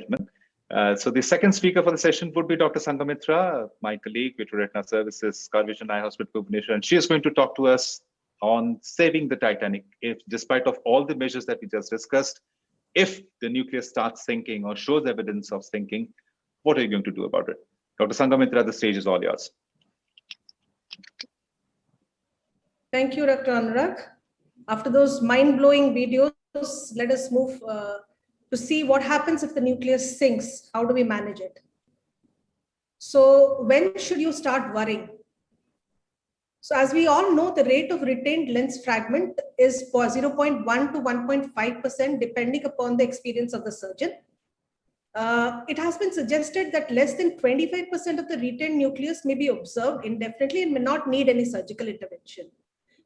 gentlemen. So the second speaker for the session would be Dr. Sanghamitra, my colleague, Vitreretina Services, Carvision Eye Hospital, Bhubaneswar, and she is going to talk to us on saving the Titanic. If, despite of all the measures that we just discussed, if the nucleus starts sinking or shows evidence of sinking, what are you going to do about it? Dr. Sanghamitra, the stage is all yours. Thank you, Dr. Anurag. After those mind-blowing videos, let us move to see what happens if the nucleus sinks. How do we manage it? So when should you start worrying? So as we all know, the rate of retained lens fragment is 0.1 to 1.5% depending upon the experience of the surgeon. It has been suggested that less than 25% of the retained nucleus may be observed indefinitely and may not need any surgical intervention.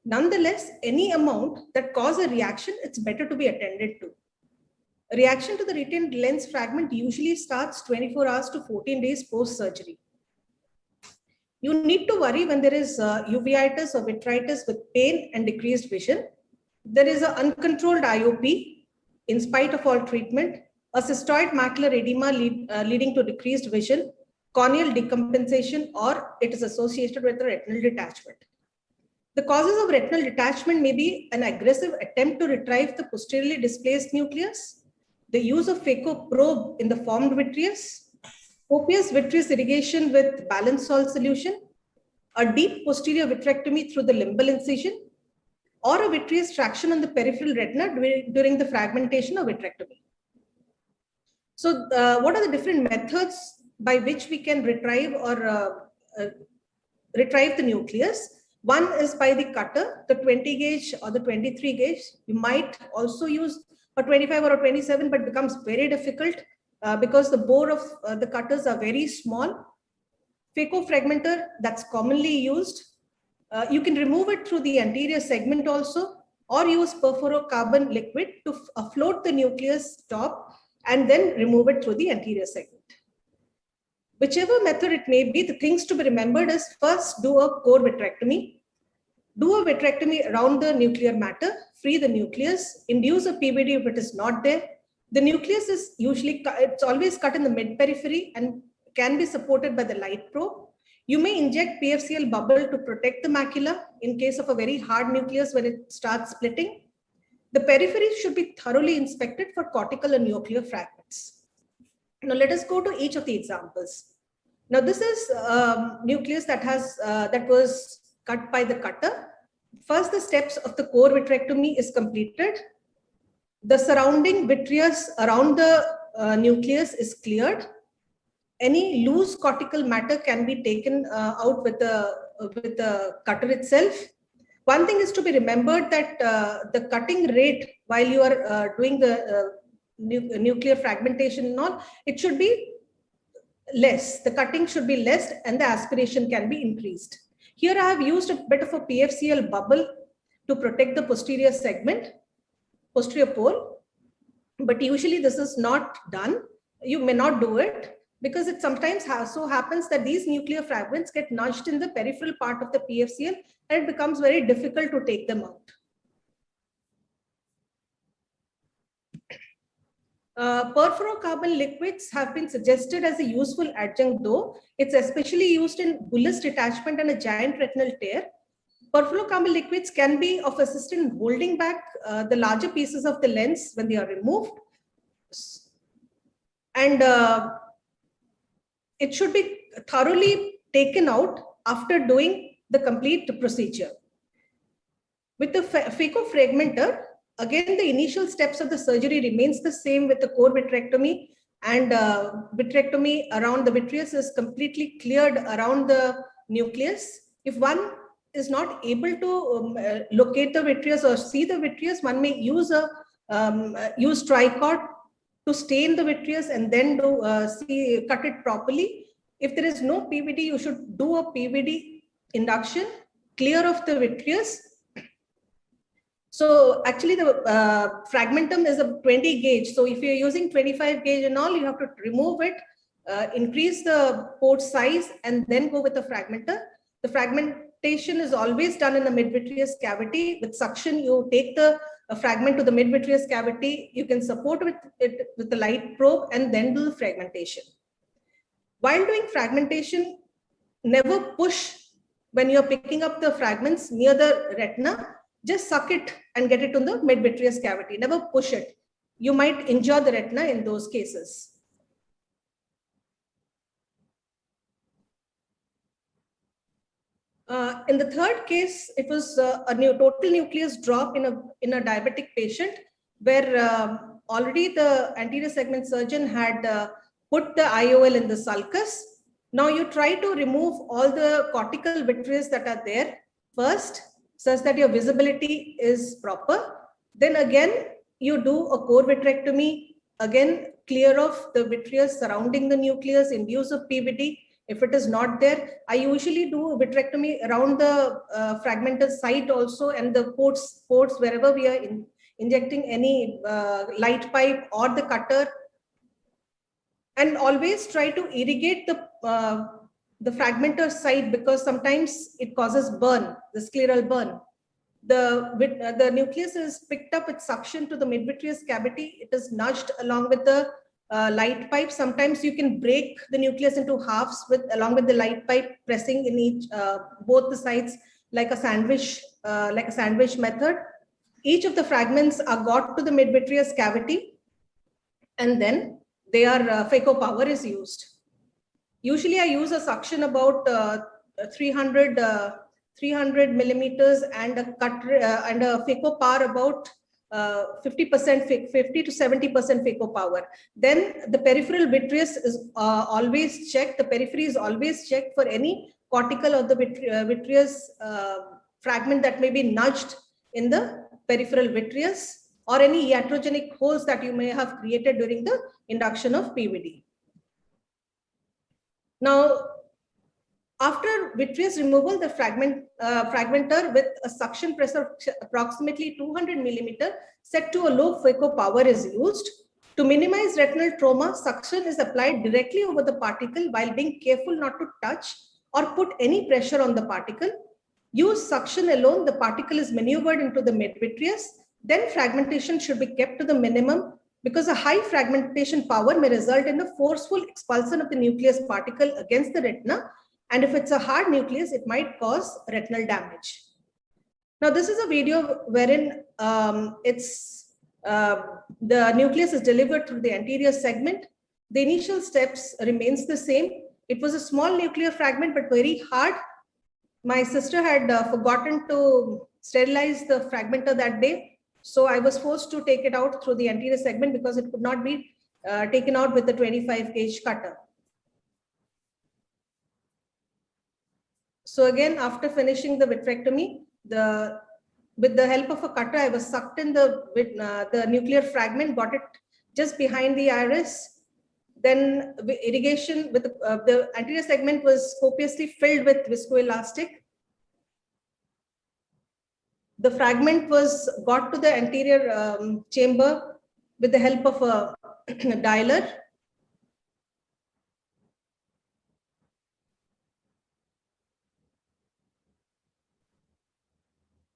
Nonetheless, any amount that causes a reaction, it's better to be attended to. A reaction to the retained lens fragment usually starts 24 hours to 14 days post-surgery. You need to worry when there is uveitis or vitritis with pain and decreased vision. There is an uncontrolled IOP in spite of all treatment, a cystoid macular edema leading to decreased vision, corneal decompensation, or it is associated with a retinal detachment. The causes of retinal detachment may be an aggressive attempt to retrieve the posteriorly displaced nucleus, the use of phaco probe in the formed vitreous, copious vitreous irrigation with balanced salt solution, a deep posterior vitrectomy through the limbal incision, or a vitreous traction on the peripheral retina during the fragmentation or vitrectomy. So what are the different methods by which we can retrieve or retrieve the nucleus? One is by the cutter, the 20 gauge or the 23 gauge. You might also use a 25 or a 27, but becomes very difficult because the bore of the cutters are very small. Phaco fragmenter, that's commonly used. You can remove it through the anterior segment also, or use perfluorocarbon liquid to float the nucleus top and then remove it through the anterior segment. Whichever method it may be, the things to be remembered is first do a core vitrectomy. Do a vitrectomy around the nuclear matter, free the nucleus, induce a PVD if it is not there. The nucleus is usually, it's always cut in the mid-periphery and can be supported by the light probe. You may inject PFCL bubble to protect the macula in case of a very hard nucleus when it starts splitting. The periphery should be thoroughly inspected for cortical and nuclear fragments. Now let us go to each of the examples. Now this is nucleus that was cut by the cutter. First, the steps of the core vitrectomy is completed. The surrounding vitreous around the nucleus is cleared. Any loose cortical matter can be taken out with the cutter itself. One thing is to be remembered that the cutting rate while you are doing the nuclear fragmentation and all, it should be less. The cutting should be less and the aspiration can be increased. Here I have used a bit of a PFCL bubble to protect the posterior segment, posterior pole, but usually this is not done. You may not do it because it sometimes so happens that these nuclear fragments get nudged in the peripheral part of the PFCL and it becomes very difficult to take them out. Perfluorocarbon liquids have been suggested as a useful adjunct, though it's especially used in bullous detachment and a giant retinal tear. Perfluorocarbon liquids can be of assistance in holding back the larger pieces of the lens when they are removed. And it should be thoroughly taken out after doing the complete procedure. With the phaco fragmenter, again, the initial steps of the surgery remains the same with the core vitrectomy, and vitrectomy around the vitreous is completely cleared around the nucleus. If one is not able to locate the vitreous or see the vitreous, one may use use tricot to stain the vitreous and then cut it properly. If there is no PVD, you should do a PVD induction, clear of the vitreous. So actually the fragmentum is a 20 gauge. So if you're using 25 gauge and all, you have to remove it, increase the port size and then go with the fragmenter. The fragmentation is always done in the midvitreous cavity. With suction, you take the fragment to the midvitreous cavity. You can support it with the light probe and then do the fragmentation. While doing fragmentation, never push when you're picking up the fragments near the retina. Just suck it and get it to the midvitreous cavity. Never push it. You might injure the retina in those cases. In the third case, it was a total nucleus drop in a diabetic patient, where already the anterior segment surgeon had put the IOL in the sulcus. Now you try to remove all the cortical vitreous that are there first, such that your visibility is proper. Then again, you do a core vitrectomy, again clear off the vitreous surrounding the nucleus, induce a PVD. If it is not there, I usually do a vitrectomy around the fragmented site also, and the ports wherever we are injecting any light pipe or the cutter. And always try to irrigate the fragmented site, because sometimes it causes burn, the scleral burn. The nucleus is picked up with suction to the midvitreous cavity. It is nudged along with the light pipe. Sometimes you can break the nucleus into halves along with the light pipe, pressing in each both the sides like a sandwich method. Each of the fragments are got to the midvitreous cavity, and then phaco power is used. Usually I use a suction about 300 millimeters and a phaco power about 50 to 70% phaco power. Then the peripheral vitreous is always checked. The periphery is always checked for any cortical or the vitreous fragment that may be nudged in the peripheral vitreous, or any iatrogenic holes that you may have created during the induction of PVD. Now, after vitreous removal, the fragmenter with a suction pressure of approximately 200 millimeter set to a low phaco power is used. To minimize retinal trauma, suction is applied directly over the particle while being careful not to touch or put any pressure on the particle. Use suction alone, the particle is maneuvered into the midvitreous. Then fragmentation should be kept to the minimum, because a high fragmentation power may result in a forceful expulsion of the nucleus particle against the retina. And if it's a hard nucleus, it might cause retinal damage. Now, this is a video wherein the nucleus is delivered through the anterior segment. The initial steps remains the same. It was a small nuclear fragment, but very hard. My sister had forgotten to sterilize the fragmenter that day. So I was forced to take it out through the anterior segment because it could not be taken out with the 25 gauge cutter. So again, after finishing the vitrectomy, with the help of a cutter, I was sucked in the nuclear fragment, got it just behind the iris. Then irrigation with the anterior segment was copiously filled with viscoelastic. The fragment was got to the anterior chamber with the help of a dialer.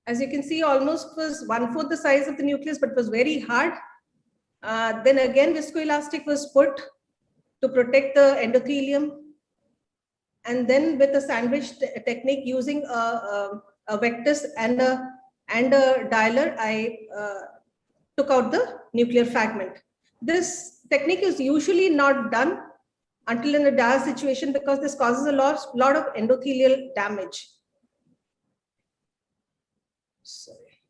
As you can see, almost was 1/4 the size of the nucleus, but was very hard. Then again, viscoelastic was put to protect the endothelium. And then with a sandwich technique using a vectus and a dialer, I took out the nuclear fragment. This technique is usually not done until in a dire situation, because this causes a lot of endothelial damage. Sorry.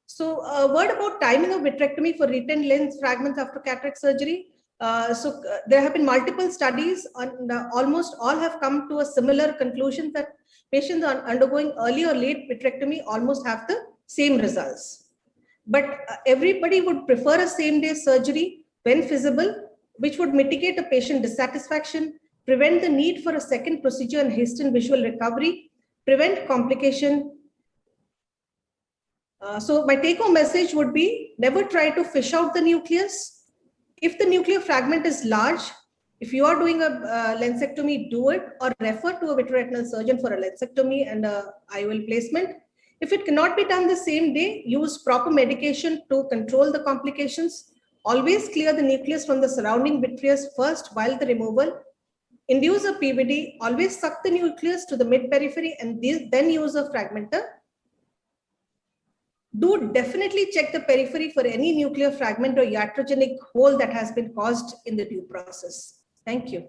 So a word about timing of vitrectomy for retained lens fragments after cataract surgery. There have been multiple studies, and almost all have come to a similar conclusion that patients undergoing early or late vitrectomy almost have the same results. But everybody would prefer a same-day surgery when feasible, which would mitigate a patient dissatisfaction, prevent the need for a second procedure and hasten visual recovery, prevent complication. So my take-home message would be, never try to fish out the nucleus. If the nuclear fragment is large, If you are doing a lensectomy, do it or refer to a vitreoretinal surgeon for a lensectomy and a IOL placement. If it cannot be done the same day, use proper medication to control the complications. Always clear the nucleus from the surrounding vitreous first while the removal. Induce a PVD, always suck the nucleus to the mid-periphery and then use a fragmenter. Do definitely check the periphery for any nuclear fragment or iatrogenic hole that has been caused in the due process. Thank you.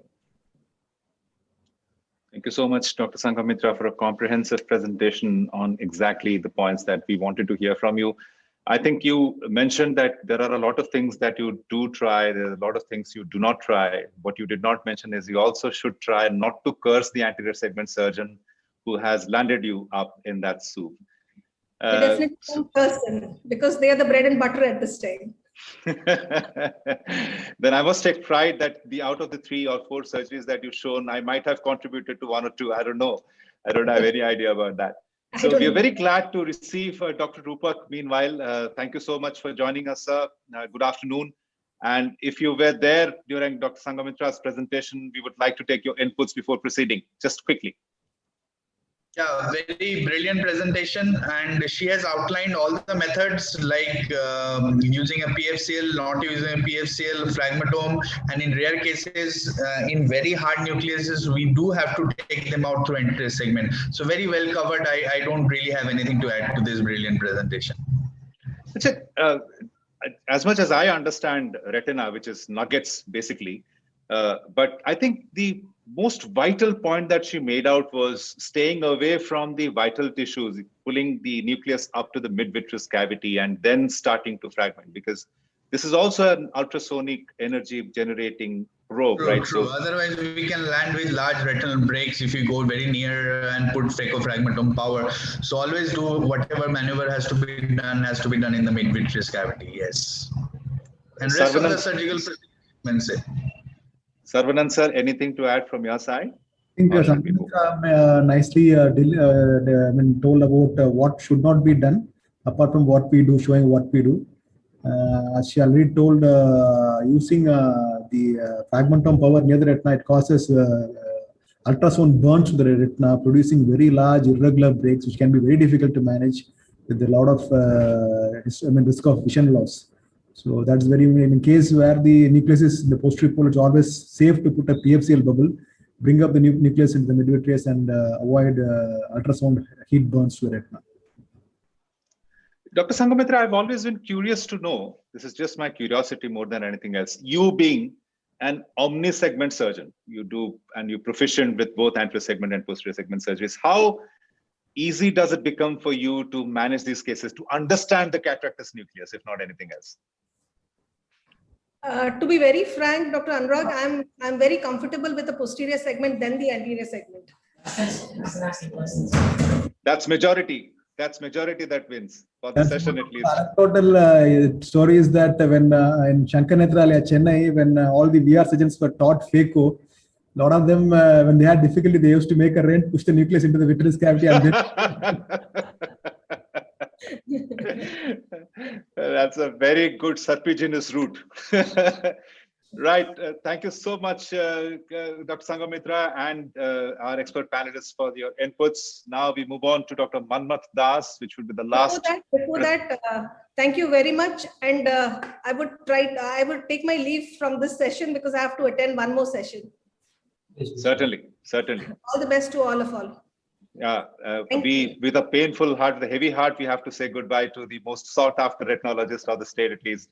Thank you so much, Dr. Sanghamitra, for a comprehensive presentation on exactly the points that we wanted to hear from you. I think you mentioned that there are a lot of things that you do try. There are a lot of things you do not try. What you did not mention is you also should try not to curse the anterior segment surgeon who has landed you up in that soup. Definitely one person, because they are the bread and butter at this time. Then I must take pride that out of the 3 or 4 surgeries that you've shown, I might have contributed to 1 or 2. I don't know. I don't have any idea about that. So we are very glad to receive Dr. Rupak. Meanwhile, thank you so much for joining us, sir. Good afternoon. And if you were there during Dr. Sanghamitra's presentation, we would like to take your inputs before proceeding, just quickly. Yeah, very brilliant presentation, and she has outlined all the methods like using a PFCL, not using a PFCL, fragmentome, and in rare cases, in very hard nucleuses, we do have to take them out through anterior segment. So very well covered. I don't really have anything to add to this brilliant presentation. As much as I understand retina, which is nuggets basically, but I think the most vital point that she made out was staying away from the vital tissues, pulling the nucleus up to the mid-vitreous cavity and then starting to fragment, because this is also an ultrasonic energy generating probe, True, right? True. So Otherwise, we can land with large retinal breaks if you go very near and put phaco-fragmentome power. So always do whatever maneuver has to be done in the mid-vitreous cavity. Yes. And rest of the surgical procedures. Sarvanand sir, anything to add from your side? I think Sanghamitra nicely told about what should not be done apart from what we do, showing what we do. As she already told, using the fragmentome power near the retina, it causes ultrasound burns to the retina, producing very large irregular breaks, which can be very difficult to manage with a lot of risk of vision loss. So that's very, in case where the nucleus is in the posterior pole, it's always safe to put a PFCL bubble, bring up the nucleus into the midvitreous and avoid ultrasound heat burns to the retina. Dr. Sanghamitra, I've always been curious to know, this is just my curiosity more than anything else, you being an omni-segment surgeon, you do, and you're proficient with both anterior segment and posterior segment surgeries, how easy does it become for you to manage these cases, to understand the cataractous nucleus, if not anything else? To be very frank, Dr. Anurag, I'm very comfortable with the posterior segment than the anterior segment. That's majority. That's majority that wins for the session at least. Anecdotal story is that when in Shankar Netralaya, Chennai, when all the VR surgeons were taught phaco, a lot of them, when they had difficulty, they used to make a rent, push the nucleus into the vitreous cavity and That's a very good serpiginous route. Right. Thank you so much, Dr. Sanghamitra and our expert panelists for your inputs. Now we move on to Dr. Manmath Das, which will be the last. Before that, thank you very much. And I would take my leave from this session because I have to attend one more session. Certainly, certainly. All the best to all of all. Yeah, with a painful heart, with a heavy heart, we have to say goodbye to the most sought after retinologist of the state, at least.